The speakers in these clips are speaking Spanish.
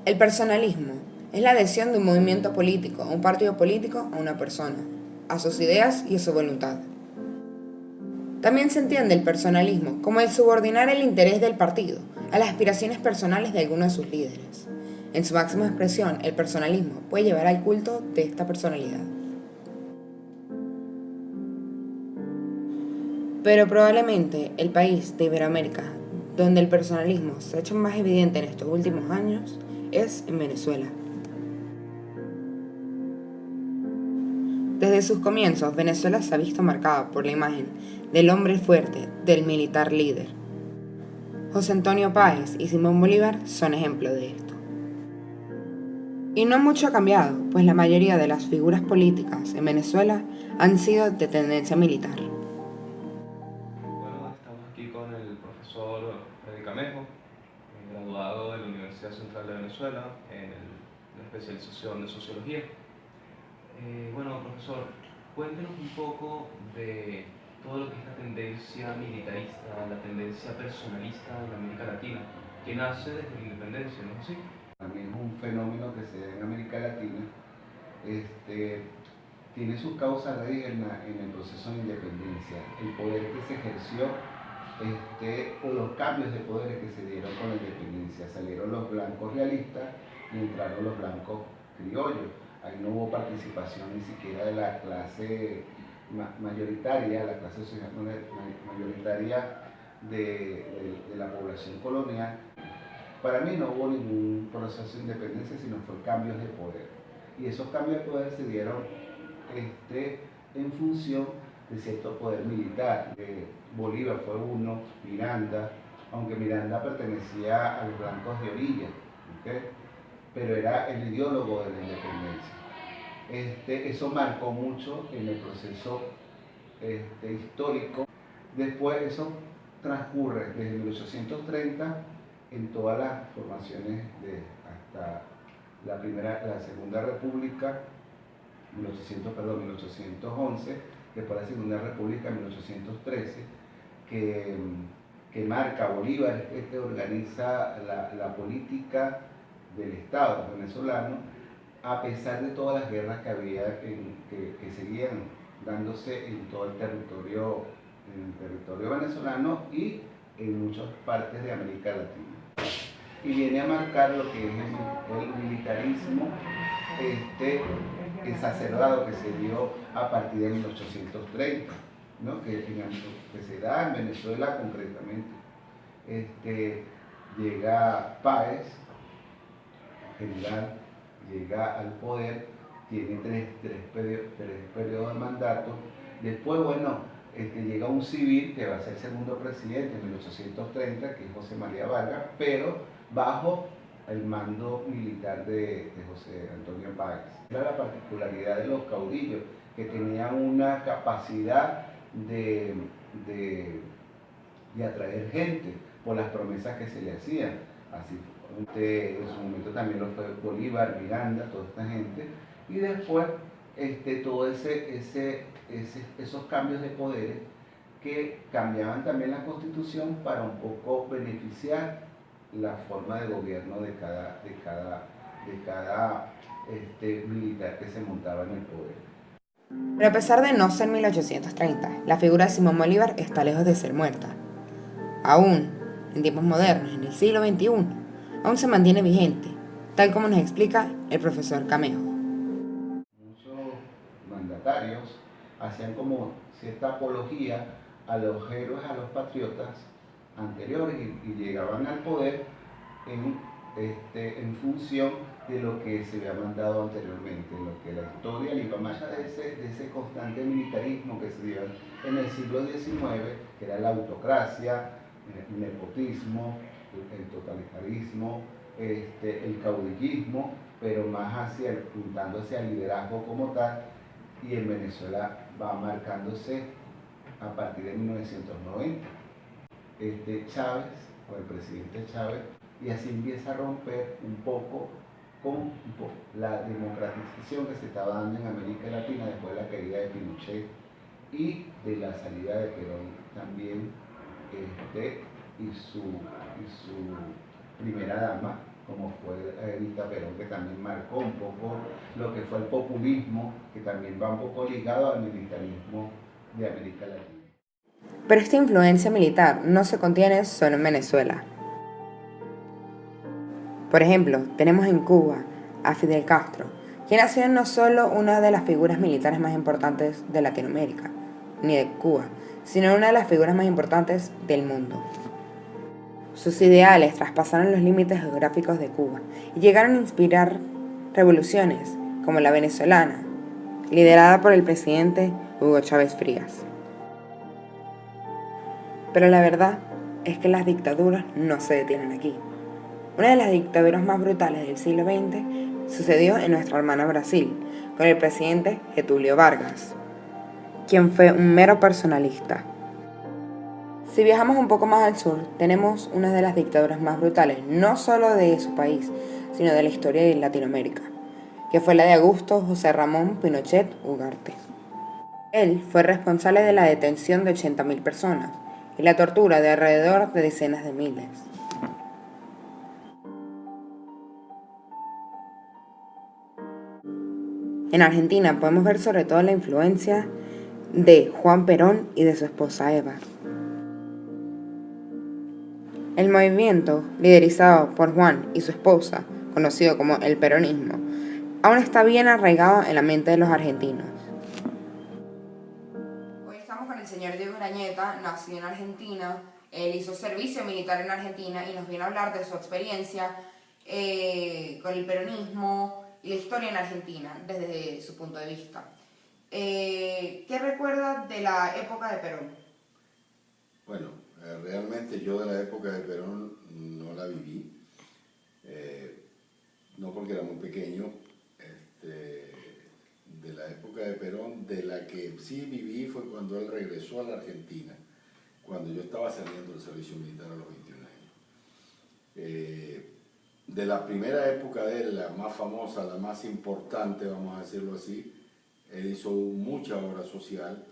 El personalismo es la adhesión de un movimiento político, a un partido político, a una persona, a sus ideas y a su voluntad. También se entiende el personalismo como el subordinar el interés del partido a las aspiraciones personales de alguno de sus líderes. En su máxima expresión, el personalismo puede llevar al culto de esta personalidad. Pero probablemente el país de Iberoamérica donde el personalismo se ha hecho más evidente en estos últimos años es en Venezuela. Desde sus comienzos, Venezuela se ha visto marcada por la imagen del hombre fuerte, del militar líder. José Antonio Páez y Simón Bolívar son ejemplo de esto. Y no mucho ha cambiado, pues la mayoría de las figuras políticas en Venezuela han sido de tendencia militar. Bueno, estamos aquí con el profesor Freddy Camejo, graduado de la Universidad Central de Venezuela en la especialización de Sociología. Bueno, profesor, cuéntenos un poco de todo lo que es la tendencia militarista, la tendencia personalista en América Latina, que nace desde la independencia, ¿no es así? También es un fenómeno que se da en América Latina. Este, Tiene sus causas raíz en el proceso de independencia, el poder que se ejerció o los cambios de poderes que se dieron con la independencia. Salieron los blancos realistas y entraron los blancos criollos. Ahí no hubo participación ni siquiera de la clase mayoritaria, la clase social mayoritaria de la población colonial. Para mí no hubo ningún proceso de independencia, sino fue cambios de poder. Y esos cambios de poder se dieron en función de cierto poder militar. Bolívar fue uno, Miranda, aunque Miranda pertenecía a los blancos de orilla, ¿okay? Pero era el ideólogo de la independencia. Eso marcó mucho en el proceso histórico. Después eso transcurre desde 1830 en todas las formaciones hasta la Segunda República, 1811, después la Segunda República, 1813, que marca Bolívar, que organiza la política del Estado venezolano, a pesar de todas las guerras que había, que seguían dándose en todo el territorio venezolano y en muchas partes de América Latina. Y viene a marcar lo que es el militarismo exacerbado que se dio a partir de 1830, ¿no? que se da en Venezuela concretamente. Llega Páez, general, llega al poder, tiene tres periodos de mandato. Después, bueno, llega un civil que va a ser segundo presidente en 1830, que es José María Vargas, pero bajo el mando militar de José Antonio Páez. Era la particularidad de los caudillos, que tenían una capacidad de atraer gente por las promesas que se le hacían. Así en su momento también lo fue Bolívar, Miranda, toda esta gente. Y después todos esos cambios de poderes que cambiaban también la constitución para un poco beneficiar la forma de gobierno de cada militar que se montaba en el poder. Pero a pesar de no ser 1830, la figura de Simón Bolívar está lejos de ser muerta. Aún, en tiempos modernos, en el siglo XXI, aún se mantiene vigente, tal como nos explica el profesor Camejo. Muchos mandatarios hacían como cierta apología a los héroes, a los patriotas anteriores y llegaban al poder en función de lo que se había mandado anteriormente, lo que la historia le iba más allá de ese constante militarismo que se dio en el siglo XIX, que era la autocracia, el nepotismo, el totalitarismo, el caudillismo, pero más apuntándose al liderazgo como tal, y en Venezuela va marcándose a partir de 1990. Chávez, o el presidente Chávez, y así empieza a romper un poco con la democratización que se estaba dando en América Latina después de la caída de Pinochet y de la salida de Perón también, y su primera dama, como fue Evita Perón, que también marcó un poco lo que fue el populismo, que también va un poco ligado al militarismo de América Latina. Pero esta influencia militar no se contiene solo en Venezuela. Por ejemplo, tenemos en Cuba a Fidel Castro, quien ha sido no solo una de las figuras militares más importantes de Latinoamérica, ni de Cuba, sino una de las figuras más importantes del mundo. Sus ideales traspasaron los límites geográficos de Cuba y llegaron a inspirar revoluciones como la venezolana, liderada por el presidente Hugo Chávez Frías. Pero la verdad es que las dictaduras no se detienen aquí. Una de las dictaduras más brutales del siglo XX sucedió en nuestra hermana Brasil, con el presidente Getúlio Vargas, quien fue un mero personalista. Si viajamos un poco más al sur, tenemos una de las dictaduras más brutales, no solo de su país, sino de la historia de Latinoamérica, que fue la de Augusto José Ramón Pinochet Ugarte. Él fue responsable de la detención de 80.000 personas y la tortura de alrededor de decenas de miles. En Argentina podemos ver sobre todo la influencia de Juan Perón y de su esposa Eva. El movimiento, liderizado por Juan y su esposa, conocido como el peronismo, aún está bien arraigado en la mente de los argentinos. Hoy estamos con el señor Diego Urañeta, nacido en Argentina. Él hizo servicio militar en Argentina y nos viene a hablar de su experiencia con el peronismo y la historia en Argentina desde su punto de vista. ¿Qué recuerda de la época de Perón? Bueno, realmente yo de la época de Perón no la viví, no porque era muy pequeño. De la época de Perón, de la que sí viví fue cuando él regresó a la Argentina, cuando yo estaba saliendo del servicio militar a los 21 años. De la primera época de él, la más famosa, la más importante, vamos a decirlo así, él hizo mucha obra social,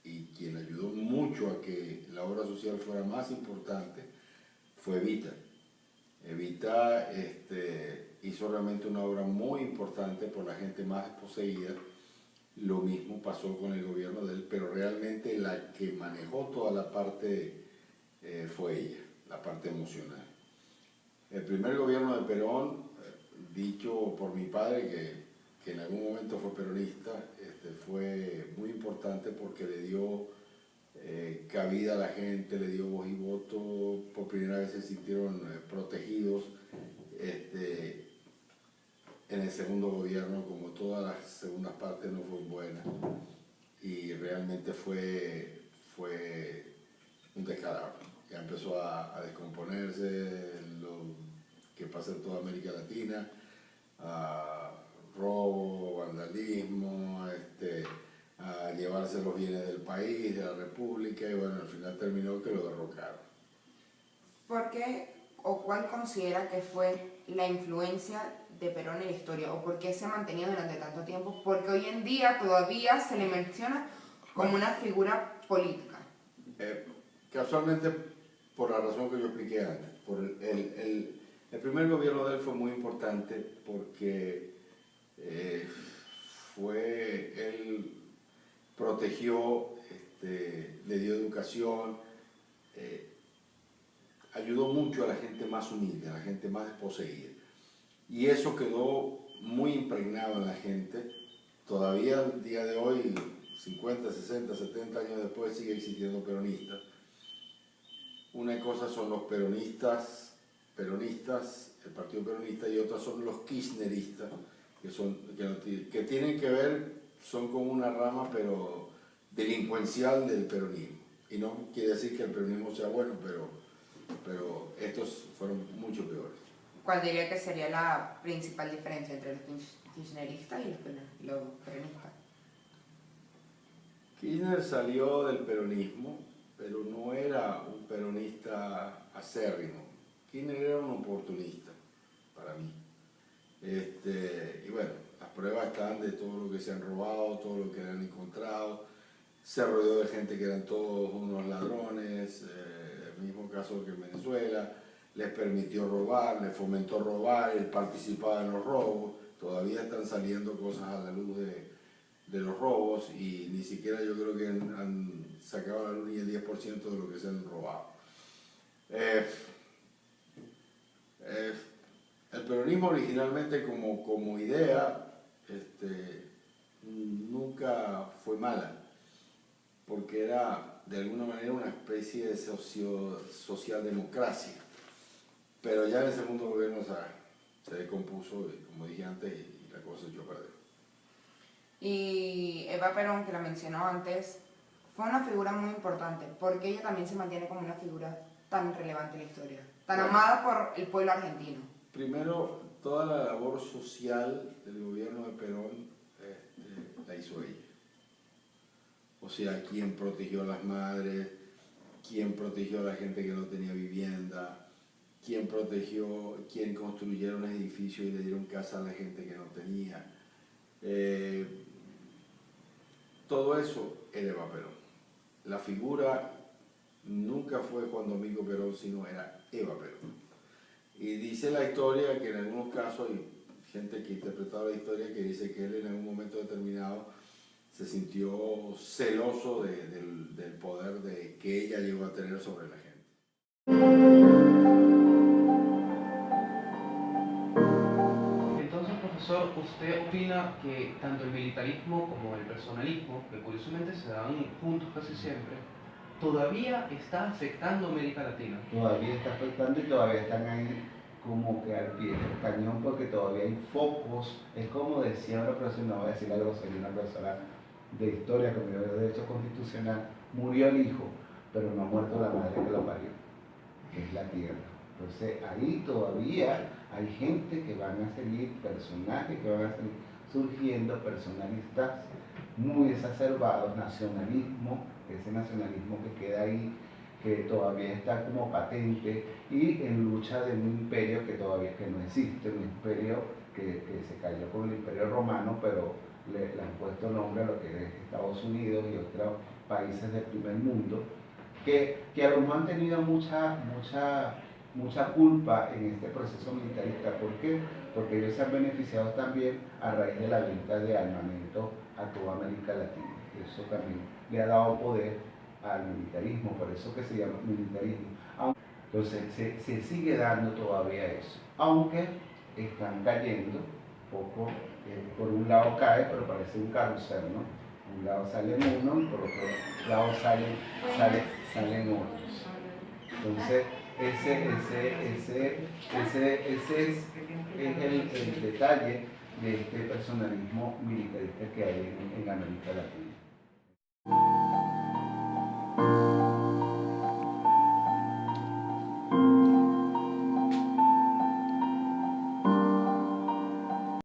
y quien ayudó mucho a que la obra social fuera más importante fue Evita. Evita hizo realmente una obra muy importante por la gente más desposeída. Lo mismo pasó con el gobierno de él, pero realmente la que manejó toda la parte fue ella, la parte emocional. El primer gobierno de Perón, dicho por mi padre, que en algún momento fue peronista, fue muy importante porque le dio cabida a la gente, le dio voz y voto. Por primera vez se sintieron protegidos. En el segundo gobierno, como todas las segundas partes, no fue buena, y realmente fue un descalabro. Ya empezó a descomponerse, lo que pasa en toda América Latina, robo, vandalismo, a llevarse los bienes del país, de la República, y bueno, al final terminó que lo derrocaron. ¿Por qué o cuál considera que fue la influencia de Perón en la historia, o por qué se ha mantenido durante tanto tiempo? Porque hoy en día todavía se le menciona como una figura política. Casualmente, por la razón que yo expliqué antes, por el primer gobierno de él fue muy importante porque él protegió, le dio educación, ayudó mucho a la gente más humilde, a la gente más desposeída. Y eso quedó muy impregnado en la gente. Todavía al día de hoy, 50, 60, 70 años después, sigue existiendo peronistas. Una cosa son los peronistas, el Partido Peronista, y otras son los kirchneristas, que tienen que ver, son como una rama, pero delincuencial del peronismo. Y no quiere decir que el peronismo sea bueno, pero estos fueron mucho peores. ¿Cuál diría que sería la principal diferencia entre los kirchneristas y los peronistas? Kirchner salió del peronismo, pero no era un peronista acérrimo. Kirchner era un oportunista, para mí. Y bueno, las pruebas están de todo lo que se han robado, todo lo que han encontrado. Se rodeó de gente que eran todos unos ladrones, el mismo caso que en Venezuela. les permitió robar, les fomentó robar, él participaba en los robos, todavía están saliendo cosas a la luz de los robos y ni siquiera yo creo que han sacado a la luz ni el 10% de lo que se han robado. El peronismo originalmente como idea nunca fue mala, porque era de alguna manera una especie de socialdemocracia, pero ya en el segundo gobierno se descompuso, como dije antes, y la cosa echó a perder. Y Eva Perón, que la mencionó antes, fue una figura muy importante, porque ella también se mantiene como una figura tan relevante en la historia, tan amada por el pueblo argentino. Primero, toda la labor social del gobierno de Perón la hizo ella. O sea, quien protegió a las madres, quien protegió a la gente que no tenía vivienda, quien construyeron edificios y le dieron casa a la gente que no tenía. Todo eso era Eva Perón. La figura nunca fue Juan Domingo Perón, sino era Eva Perón. Y dice la historia que en algunos casos hay gente que ha interpretado la historia que dice que él en algún momento determinado se sintió celoso del poder que ella llegó a tener sobre la gente. Entonces, profesor, ¿usted opina que tanto el militarismo como el personalismo, que curiosamente se dan juntos casi siempre, todavía está afectando a América Latina? Todavía está afectando y todavía están ahí como que al pie del cañón porque todavía hay focos. Es como decía una persona, no voy a decir la grosería, una persona de historia, como de derecho constitucional, murió el hijo, pero no ha muerto la madre que lo parió, que es la tierra. Entonces ahí todavía hay gente que van a seguir, personajes que van a seguir surgiendo, personalistas muy exacerbados, nacionalismo, ese nacionalismo que queda ahí, que todavía está como patente y en lucha de un imperio que todavía que no existe, un imperio que se cayó con el imperio romano, pero le han puesto nombre a lo que es Estados Unidos y otros países del primer mundo, que a lo mejor han tenido mucha culpa en este proceso militarista. ¿Por qué? Porque ellos se han beneficiado también a raíz de la venta de armamento a toda América Latina. Eso también le ha dado poder al militarismo, por eso que se llama militarismo. Entonces se sigue dando todavía eso, aunque están cayendo poco, por un lado cae, pero parece un carrusel, ¿no? Un lado salen uno y por otro lado salen otros. Entonces ese es el detalle de este personalismo militarista que hay en América Latina.